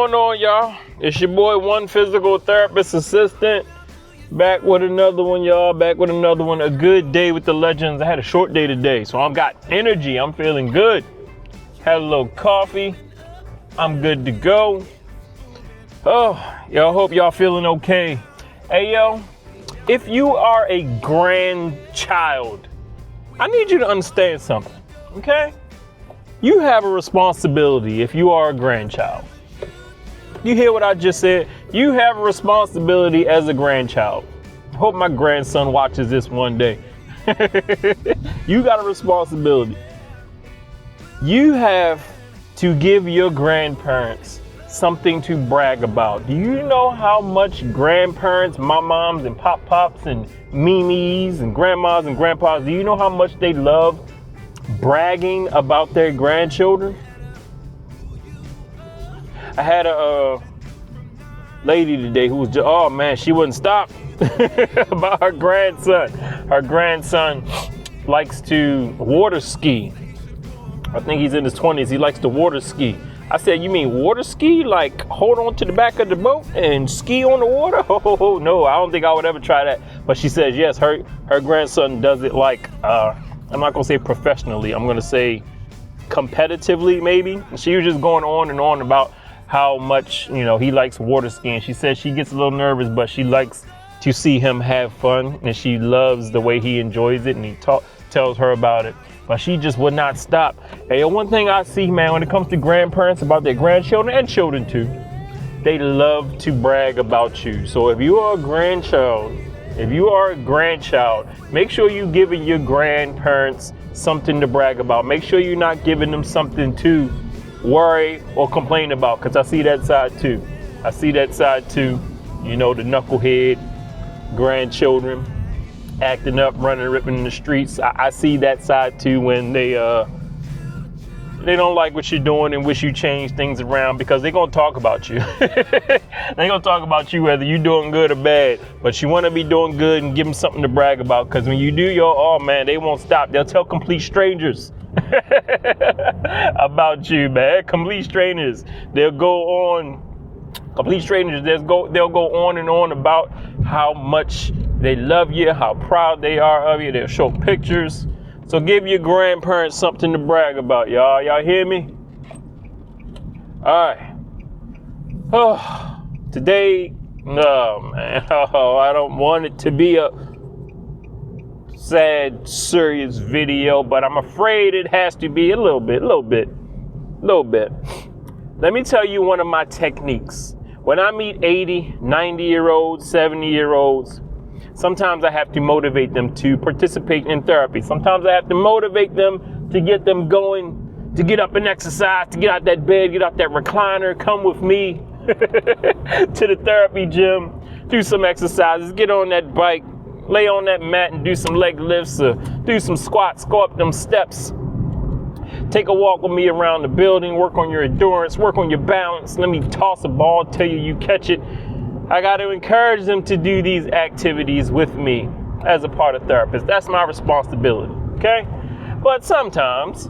going on, y'all? It's your boy, One Physical Therapist Assistant. Back with another one, y'all. Back with another one. A good day with the legends. I had a short day today, so I've got energy. I'm feeling good. Had a little coffee. I'm good to go. Oh, y'all, hope y'all feeling okay. Hey, yo, if you are a grandchild, I need you to understand something, okay? You have a responsibility if you are a grandchild. You hear what I just said? You have a responsibility as a grandchild. I hope my grandson watches this one day. You got a responsibility. You have to give your grandparents something to brag about. Do you know how much grandparents, moms and pops and mimis and grandmas and grandpas, do you know how much they love bragging about their grandchildren? I had a lady today who was just, oh man, she wouldn't stop about her grandson. Her grandson likes to water ski. I think he's in his 20s. He likes to water ski. I said, you mean water ski? Like hold on to the back of the boat and ski on the water? Oh no, I don't think I would ever try that. But she says, yes, her grandson does it like, I'm not gonna say professionally. I'm gonna say competitively maybe. And she was just going on and on about how much, he likes water skiing. She says she gets a little nervous, but she likes to see him have fun and she loves the way he enjoys it and he tells her about it. But she just would not stop. Hey, one thing I see, man, when it comes to grandparents about their grandchildren and children too, they love to brag about you. So if you are a grandchild, make sure you're giving your grandparents something to brag about. Make sure you're not giving them something to worry or complain about, because I see that side too. The knucklehead grandchildren acting up, running, ripping in the streets. I see that side too when they don't like what you're doing and wish you change things around, because they're gonna talk about you. They're gonna talk about you whether you're doing good or bad, but you wanna be doing good and give them something to brag about, because when you do they won't stop. They'll tell complete strangers about you, man. Complete strangers. They'll go on and on about how much they love you, how proud they are of you. They'll show pictures. So give your grandparents something to brag about, y'all. Y'all hear me? All right. Oh, today, no, man. Oh, I don't want it to be a sad, serious video, but I'm afraid it has to be a little bit. Let me tell you one of my techniques. When I meet 80, 90-year-olds, 70-year-olds, sometimes I have to motivate them to participate in therapy. Sometimes I have to motivate them to get them going, to get up and exercise, to get out that bed, get out that recliner, come with me to the therapy gym, do some exercises, get on that bike, lay on that mat and do some leg lifts, or do some squats, go up them steps. Take a walk with me around the building, work on your endurance, work on your balance. Let me toss a ball, tell you catch it. I got to encourage them to do these activities with me as a part of therapist. That's my responsibility, okay? But sometimes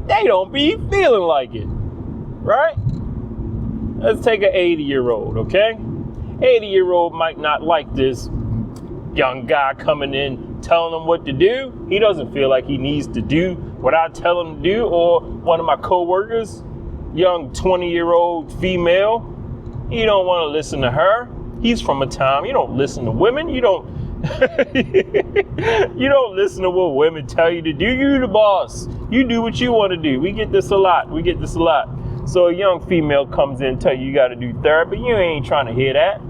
they don't be feeling like it, right? Let's take an 80-year-old, okay? 80-year-old might not like this young guy coming in telling him what to do. He doesn't feel like he needs to do what I tell him to do. Or one of my coworkers, young 20-year-old female, you don't want to listen to her. He's from a time you don't listen to women. You don't you don't listen to what women tell you to do. You're the boss. You do what you want to do. We get this a lot. So a young female comes in, tell you got to do therapy. You ain't trying to hear that.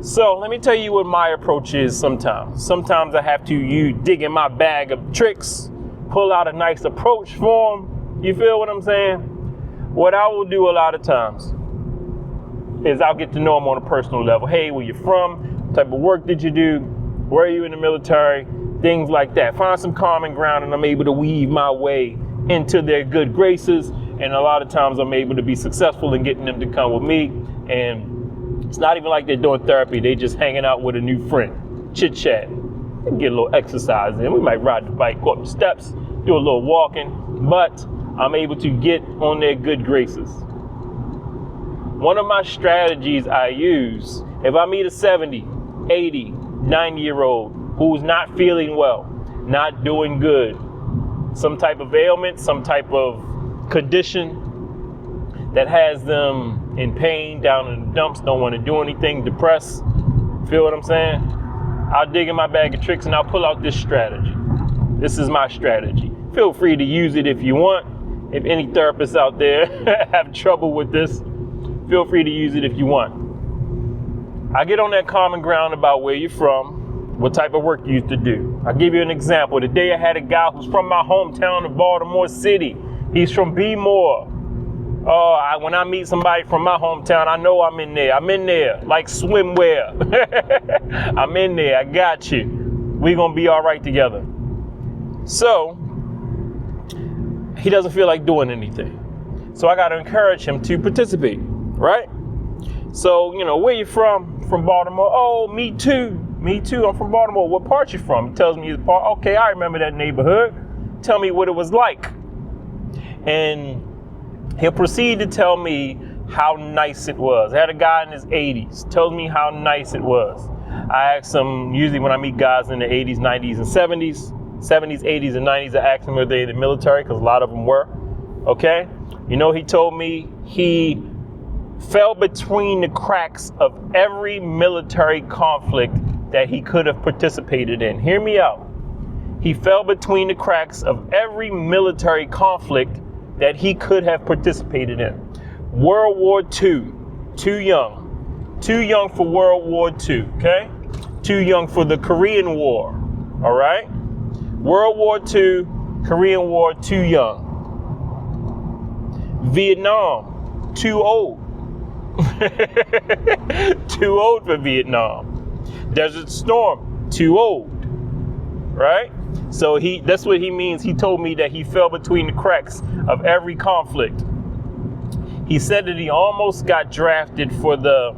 So let me tell you what my approach is sometimes. Sometimes I have to dig in my bag of tricks, pull out a nice approach for them. You feel what I'm saying? What I will do a lot of times is I'll get to know them on a personal level. Hey, where you from? What type of work did you do? Where are you in the military? Things like that. Find some common ground, and I'm able to weave my way into their good graces. And a lot of times I'm able to be successful in getting them to come with me. And it's not even like they're doing therapy. They just hanging out with a new friend, chit chat, get a little exercise in. We might ride the bike, go up the steps, do a little walking. But I'm able to get on their good graces. One of my strategies I use, if I meet a 70, 80, 90-year-old who's not feeling well, not doing good, some type of ailment, some type of condition that has them in pain, down in the dumps, don't want to do anything, depressed, feel what I'm saying? I'll dig in my bag of tricks and I'll pull out this strategy. This is my strategy. Feel free to use it if you want. If any therapists out there have trouble with this, feel free to use it if you want. I get on that common ground about where you're from, what type of work you used to do. I'll give you an example. Today I had a guy who's from my hometown of Baltimore City. He's from B-More. When I meet somebody from my hometown, I know I'm in there. I'm in there like swimwear. I'm in there. I got you. We're going to be all right together. So he doesn't feel like doing anything. So I got to encourage him to participate, right? So, where you from? From Baltimore. Oh, me too. Me too. I'm from Baltimore. What part you from? He tells me his part. Okay, I remember that neighborhood. Tell me what it was like. And he'll proceed to tell me how nice it was. I had a guy in his 80s. Tells me how nice it was. I ask him, usually when I meet guys in the 80s, 90s, and 70s, 80s, and 90s, I ask them were they in the military, because a lot of them were. Okay? He told me he fell between the cracks of every military conflict that he could have participated in. Hear me out. He fell between the cracks of every military conflict that he could have participated in. World War II, too young. Too young for World War II, okay? Too young for the Korean War, all right? World War II, Korean War, too young. Vietnam, too old. Too old for Vietnam. Desert Storm, too old, right? So that's what he means. He told me that he fell between the cracks of every conflict. He said that he almost got drafted for the,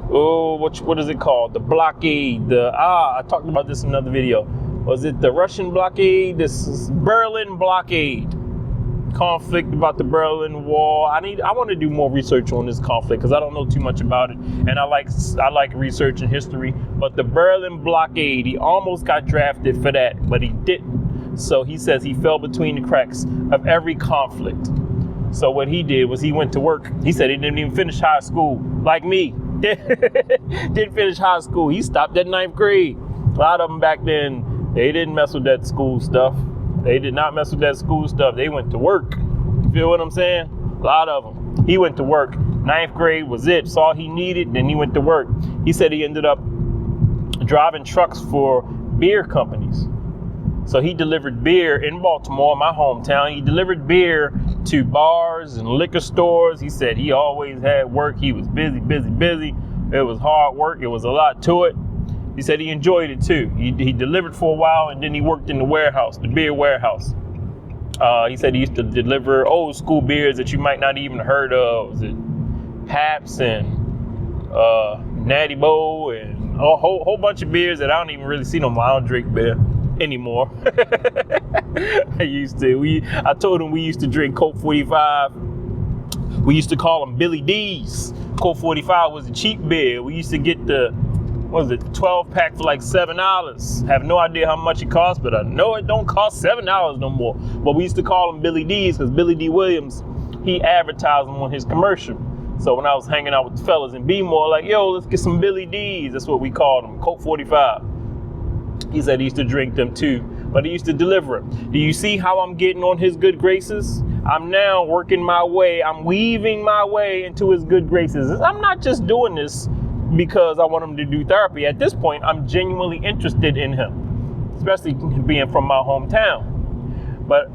what is it called? The blockade. I talked about this in another video. Was it the Russian blockade? This is Berlin blockade. Conflict about the Berlin Wall. I want to do more research on this conflict because I don't know too much about it, and I like research and history. But the Berlin blockade, he almost got drafted for that, but he didn't. So he says he fell between the cracks of every conflict. So what he did was he went to work. He said he didn't even finish high school, like me. Didn't finish high school. He stopped at 9th grade. A lot of them back then, they didn't mess with that school stuff. They did not mess with that school stuff. They went to work. You feel what I'm saying? A lot of them. He went to work. 9th grade was it. Saw he needed, then he went to work. He said he ended up driving trucks for beer companies. So he delivered beer in Baltimore, my hometown. He delivered beer to bars and liquor stores. He said he always had work. He was busy. It was hard work. It was a lot to it. He said he enjoyed it too. He delivered for a while, and then he worked in the warehouse, the beer warehouse. He said he used to deliver old school beers that you might not even heard of. Was it Pabst and Natty Boh and a whole bunch of beers that I don't even really see no more. I don't drink beer anymore. I used to. I told him we used to drink Coke 45. We used to call them Billy D's. Coke 45 was a cheap beer. We used to get the 12 pack for like $7. Have no idea how much it costs, but I know it don't cost $7 no more. But we used to call them Billy D's because Billy D. Williams, he advertised them on his commercial. So when I was hanging out with the fellas in B-More, like, yo, let's get some Billy D's. That's what we called them, Coke 45. He said he used to drink them too, but he used to deliver them. Do you see how I'm getting on his good graces? I'm now working my way. I'm weaving my way into his good graces. I'm not just doing this because I want him to do therapy. At this point, I'm genuinely interested in him, especially being from my hometown. But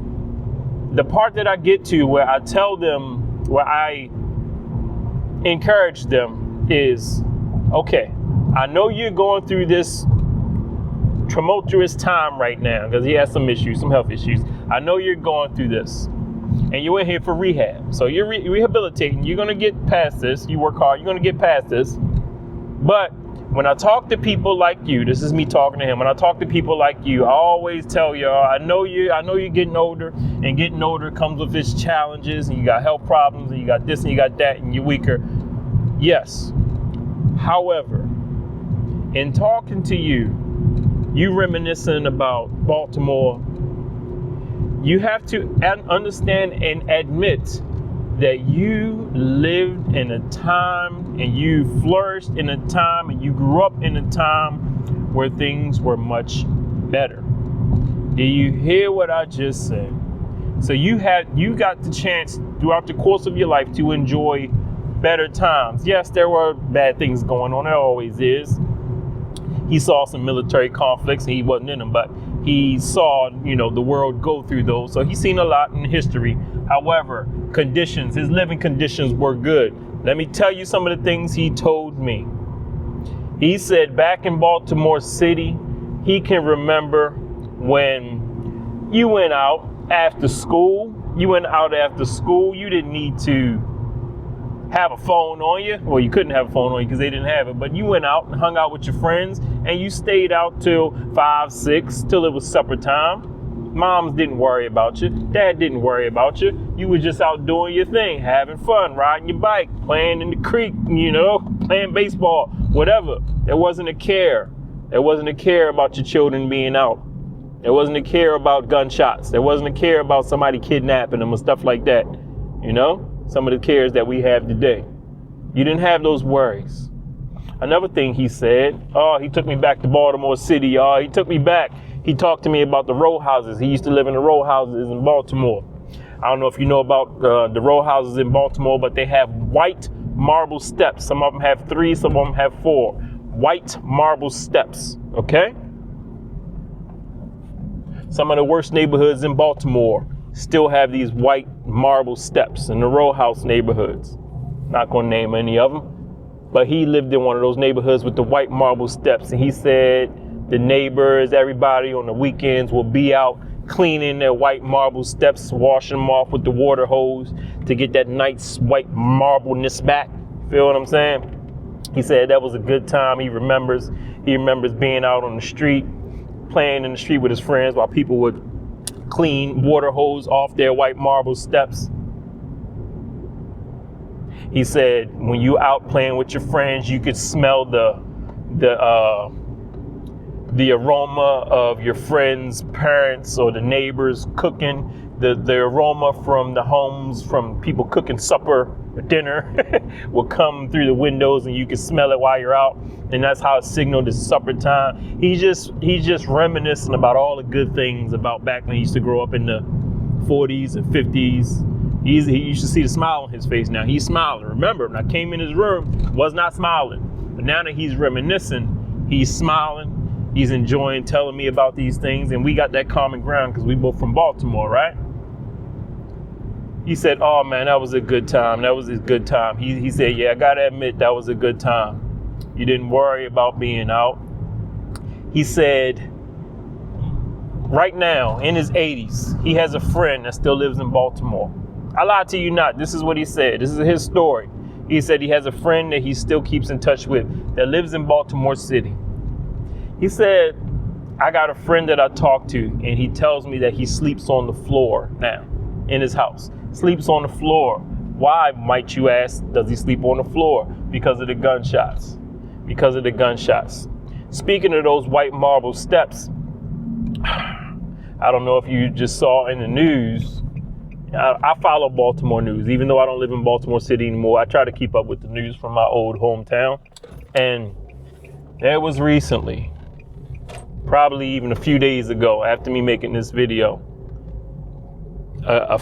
the part that I get to where I tell them, where I encourage them is, okay, I know you're going through this tumultuous time right now because he has some issues, some health issues. I know you're going through this and you're in here for rehab. So you're rehabilitating. You're going to get past this. You work hard. You're going to get past this. But when I talk to people like you, this is me talking to him. When I talk to people like you, I always tell y'all, I know you're getting older, and getting older comes with its challenges, and you got health problems, and you got this and you got that, and you're weaker. Yes. However, in talking to you reminiscing about Baltimore, you have to understand and admit that you lived in a time and you flourished in a time and you grew up in a time where things were much better. Do you hear what I just said? So you got the chance throughout the course of your life to enjoy better times. Yes, there were bad things going on. There always is. He saw some military conflicts and he wasn't in them, but he saw, the world go through those. So he's seen a lot in history. However, his living conditions were good. Let me tell you some of the things he told me. He said back in Baltimore City, he can remember when you went out after school. You didn't need to have a phone on you. Well, you couldn't have a phone on you because they didn't have it, but you went out and hung out with your friends and you stayed out till 5, 6, till it was supper time. Moms didn't worry about you. Dad didn't worry about you. You were just out doing your thing, having fun, riding your bike, playing in the creek, playing baseball, whatever. There wasn't a care. There wasn't a care about your children being out. There wasn't a care about gunshots. There wasn't a care about somebody kidnapping them or stuff like that. Some of the cares that we have today. You didn't have those worries. Another thing he said, he took me back to Baltimore City, y'all. He took me back. He talked to me about the row houses. He used to live in the row houses in Baltimore. I don't know if you know about the row houses in Baltimore, but they have white marble steps. Some of them have 3, some of them have 4. White marble steps, okay? Some of the worst neighborhoods in Baltimore still have these white marble steps in the row house neighborhoods. Not going to name any of them, but he lived in one of those neighborhoods with the white marble steps. And he said the neighbors, everybody on the weekends will be out cleaning their white marble steps, washing them off with the water hose to get that nice white marbleness back. Feel what I'm saying? He said that was a good time. He remembers being out on the street, playing in the street with his friends while people would clean water hose off their white marble steps. He said when you out playing with your friends, you could smell the aroma of your friends' parents or the neighbors cooking, the aroma from the homes, from people cooking supper or dinner will come through the windows and you can smell it while you're out. And that's how it signaled it's supper time. He's just reminiscing about all the good things about back when he used to grow up in the 40s and 50s. You should see the smile on his face now. He's smiling. Remember, when I came in his room, was not smiling. But now that he's reminiscing, he's smiling. He's enjoying telling me about these things. And we got that common ground because we both from Baltimore, right? He said, oh man, that was a good time. That was a good time. He said, yeah, I gotta admit, that was a good time. You didn't worry about being out. He said, right now, in his 80s, he has a friend that still lives in Baltimore. I lied to you not. This is what he said. This is his story. He said he has a friend that he still keeps in touch with that lives in Baltimore City. He said, I got a friend that I talk to, and he tells me that he sleeps on the floor now in his house. Sleeps on the floor. Why, might you ask, does he sleep on the floor? Because of the gunshots. Because of the gunshots. Speaking of those white marble steps, I don't know if you just saw in the news. I follow Baltimore news, even though I don't live in Baltimore City anymore. I try to keep up with the news from my old hometown. And there was recently, probably even a few days ago, after me making this video, a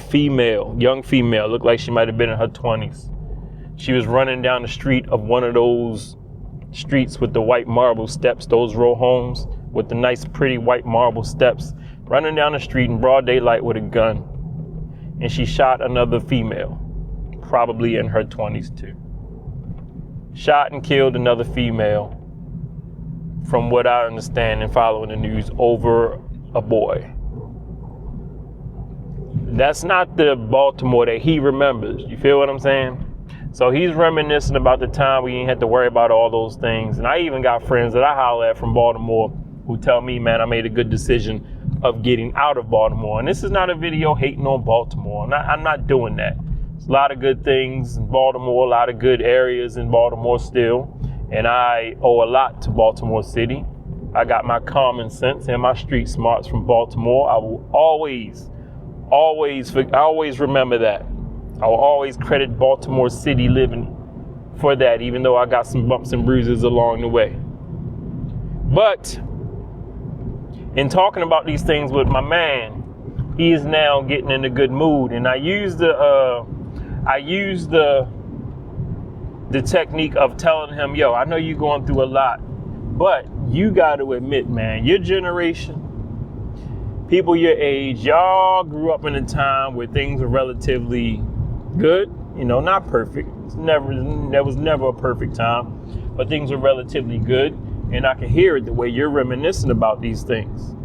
young female, looked like she might have been in her 20s. She was running down the street of one of those streets with the white marble steps, those row homes with the nice, pretty white marble steps, running down the street in broad daylight with a gun. And she shot another female, probably in her 20s too. Shot and killed another female, from what I understand and following the news, over a boy. That's not the Baltimore that he remembers. You feel what I'm saying? So he's reminiscing about the time we ain't had to worry about all those things. And I even got friends that I holler at from Baltimore who tell me, man, I made a good decision of getting out of Baltimore. And this is not a video hating on Baltimore. I'm not doing that. There's a lot of good things in Baltimore, a lot of good areas in Baltimore still. And I owe a lot to Baltimore City. I got my common sense and my street smarts from Baltimore. I will always remember that. I will always credit Baltimore City living for that, even though I got some bumps and bruises along the way. But in talking about these things with my man, he is now getting in a good mood. And I use the technique of telling him, yo, I know you're going through a lot, but you got to admit, man, your generation, people your age, y'all grew up in a time where things were relatively good, you know, not perfect. There was never a perfect time, but things were relatively good. And I can hear it the way you're reminiscing about these things.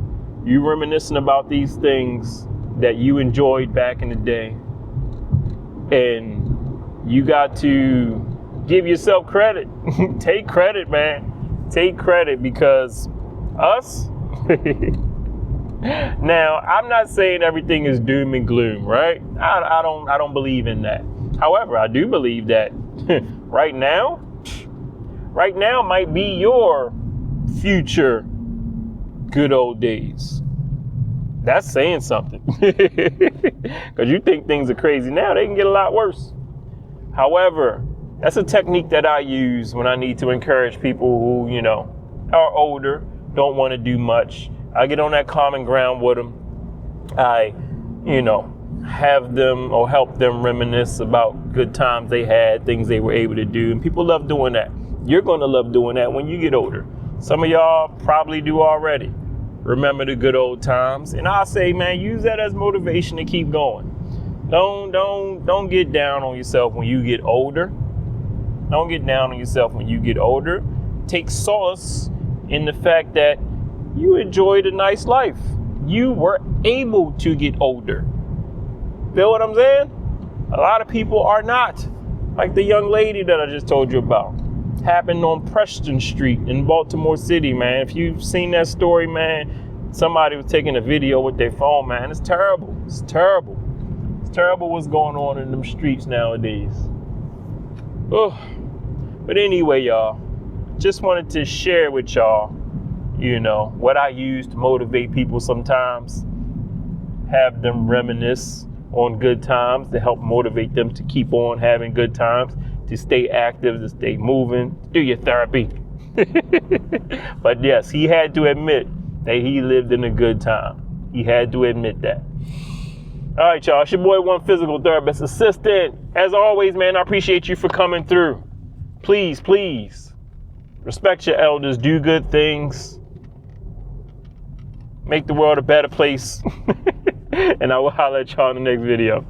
You reminiscing about these things that you enjoyed back in the day. And you got to give yourself credit. Take credit, man. Take credit, because us, now, I'm not saying everything is doom and gloom, right? I don't believe in that. However, I do believe that right now might be your future good old days. That's saying something. Because you think things are crazy now, they can get a lot worse. However, that's a technique that I use when I need to encourage people who, you know, are older, don't want to do much. I get on that common ground with them. I, you know, have them or help them reminisce about good times they had, things they were able to do. And people love doing that. You're going to love doing that when you get older. Some of y'all probably do already. Remember the good old times. And I say, man, use that as motivation to keep going. Don't get down on yourself when you get older. Don't get down on yourself when you get older. Take solace in the fact that you enjoyed a nice life. You were able to get older. Feel what I'm saying? A lot of people are not. Like the young lady that I just told you about. Happened on Preston Street in Baltimore City, man. If you've seen that story, man, somebody was taking a video with their phone, man. It's terrible. It's terrible. It's terrible what's going on in them streets nowadays. Oh. But anyway, y'all, just wanted to share with y'all, you know, what I use to motivate people sometimes. Have them reminisce on good times to help motivate them to keep on having good times, to stay active, to stay moving, to do your therapy. But yes, he had to admit that he lived in a good time. He had to admit that. All right, y'all, it's your boy, One Physical Therapist Assistant. As always, man, I appreciate you for coming through. Please, please, respect your elders, do good things, make the world a better place. And I will holler at y'all in the next video.